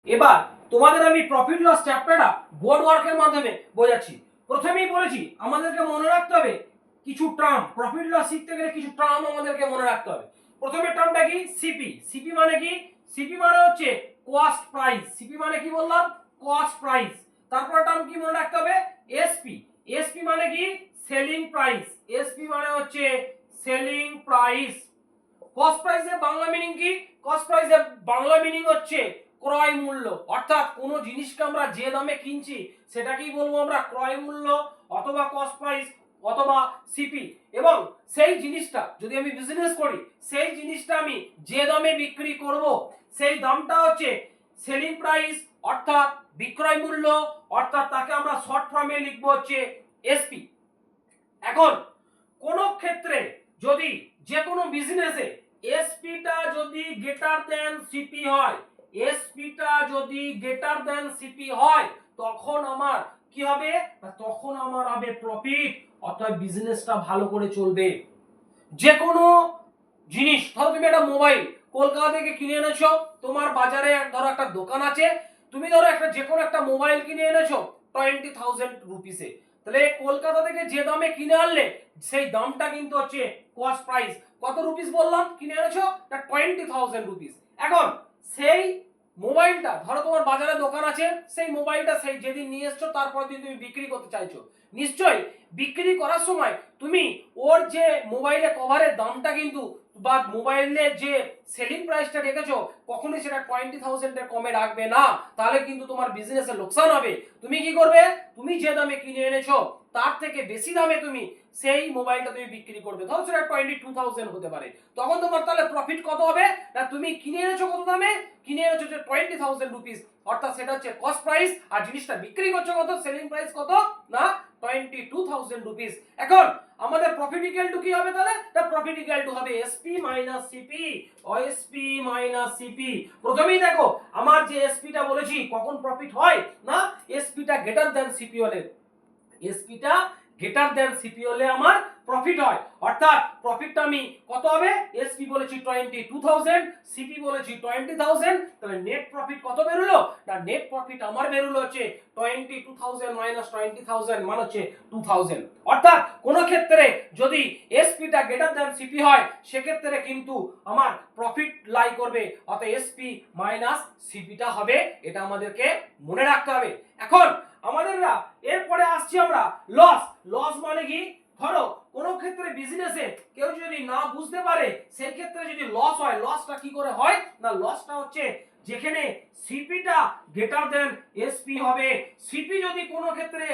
এবার তোমাদের আমি প্রফিট লস চ্যাপ্টারটা বোর্ড ওয়ার্কের মাধ্যমে বোঝাচ্ছি। প্রথমেই বলেছি আমাদেরকে মনে রাখতে হবে কিছু টার্ম, প্রফিট লস শিখতে গেলে কিছু টার্ম আমাদেরকে মনে রাখতে হবে। প্রথমে টার্মটা কি? সিপি। সিপি মানে কি? সিপি মানে হচ্ছে কস্ট প্রাইস। সিপি মানে কি বললাম? Cost price. তারপর টার্ম কি মনে রাখতে হবে? এসপি। এসপি মানে কি? Selling price. এসপি মানে হচ্ছে সেলিং প্রাইস। কস্ট প্রাইসের বাংলা মিনিং কি? কস্ট প্রাইসের বাংলা মিনিং হচ্ছে ক্রয় মূল্য। অর্থাৎ কোনো জিনিসকে আমরা যে দামে কিনছি সেটাকেই বলবো আমরা ক্রয় মূল্য অথবা কস্ট প্রাইস অথবা সিপি। এবং সেই জিনিসটা যদি আমি বিজনেস করি, সেই জিনিসটা আমি যে দামে বিক্রি করব সেই দামটা হচ্ছে সেলিং প্রাইস অর্থাৎ বিক্রয় মূল্য, অর্থাৎ তাকে আমরা শর্ট ফর্মে লিখবো হচ্ছে এসপি। এখন কোন ক্ষেত্রে যদি যে কোনো বিজনেসে এসপিটা যদি গ্রেটার দেন সিপি হয়, এসপিটা যদি গ্রেটার দেন সিপি হয়, তখন আমার কি হবে? তখন আমার হবে প্রফিট, অর্থাৎ বিজনেসটা ভালো করে চলবে। যে কোনো জিনিস, ধরো তুমি একটা মোবাইল কলকাতা থেকে কিনে এনেছো, তোমার বাজারে ধরো একটা দোকান আছে, তুমি ধরো একটা যে কোনো একটা মোবাইল কিনে এনেছো 20,000 রুপিসে, তাহলে কলকাতা থেকে যে দামে কিনে আনলে সেই দামটা কিন্তু হচ্ছে কস্ট প্রাইস। কত রুপিস বললাম কিনে এনেছো? 20,000 রুপিস। এখন সেই মোবাইলটা ধরো তোমার বাজারে দোকান আছে, সেই মোবাইলটা সেই যেদিন নিয়ে এসছো তারপর দিন তুমি বিক্রি করতে চাইছো, নিশ্চয়ই বিক্রি করার সময় তুমি ওর যে মোবাইলে কভারের দামটা কিন্তু বা মোবাইলের যে সেলিং প্রাইসটা রেখেছো কখনোই সেটা 20,000 এর কমে রাখবে না, তাহলে কিন্তু তোমার বিজনেসে লোকসান হবে। তুমি কি করবে? তুমি যে দামে কিনে এনেছো তার থেকে বেশি দামে তুমি সেই মোবাইলটা তুমি বিক্রি করবে, ধরো সেটা 22,000 হতে পারে। তখন তোমার তাহলে প্রফিট কত হবে? না তুমি কিনে এনেছো কত দামে? কিনে এনেছো যে 20,000 রুপিস, অর্থাৎ সেটা হচ্ছে কস্ট প্রাইস, আর জিনিসটা বিক্রি করছো কত? সেলিং প্রাইস কত? না 22,000 রুপিস। এখন আমাদের প্রফিট ইকুয়াল টু কি হবে তাহলে? না প্রফিট ইকুয়াল টু হবে SP minus CP, OSP minus CP. প্রথমেই দেখো আমার যে এসপিটা বলেছি কখন প্রফিট হয়? না এসপিটা গ্রেটার দ্যান সিপি হলে, এসপিটা গ্রেটার দ্যান সিপি হলে আমার প্রফিট হয়। অর্থাৎ প্রফিটটা আমি কত হবে? এসপি বলেছি 22,000, সিপি বলেছি 20,000, তাহলে নেট প্রফিট কত বেরোলো? না নেট প্রফিট আমার বেরোলো হচ্ছে 22,000 মাইনাস 20,000 মানে হচ্ছে 2,000। অর্থাৎ কোন ক্ষেত্রে যদি এসপিটা গ্রেটার দ্যান সিপি হয় সেক্ষেত্রে কিন্তু আমার প্রফিট লাই করবে, অর্থাৎ এসপি মাইনাস সিপিটা হবে, এটা আমাদেরকে মনে রাখতে হবে। এখন আমাদেররা এরপরে আসছি আমরা লস। লস মানে কি? ধরো কোন ক্ষেত্রে বিজনেসে কেউ যদি না বুঝতে পারে সেই ক্ষেত্রে যদি লস হয়, লসটা কি করে হয়? না লসটা হচ্ছে যেখানে সিপিটা গ্রেটার দেন এসপি হবে। সিপি যদি কোনো ক্ষেত্রে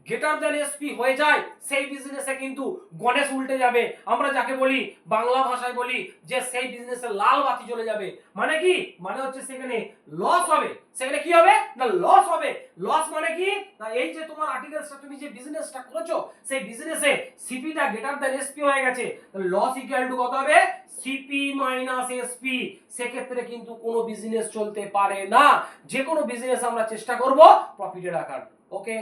গ্রেটার দেন এসপি হয়ে যায় সেই বিজনেসে কিন্তু গণেশ উল্টে যাবে, আমরা যাকে বলি বাংলা ভাষায় বলি যে সেই বিজনেসে লাল বাতি জ্বলে যাবে। মানে কি? মানে হচ্ছে সেখানে লস হবে। সেখানে কি হবে? না লস হবে। লস মানে কি? না এই যে তোমার আর্টিকেলসটা তুমি যে বিজনেসটা করেছো সেই বিজনেসে সিপিটা গ্রেটার দ্যান এসপি হয়ে গেছে, তাহলে লস ইকুয়াল টু কত হবে? CP minus SP. সেক্ষেত্রে কিন্তু কোনো বিজনেস চলতে পারে না। যে কোনো বিজনেস আমরা চেষ্টা করব প্রফিটে রাখার। ওকে।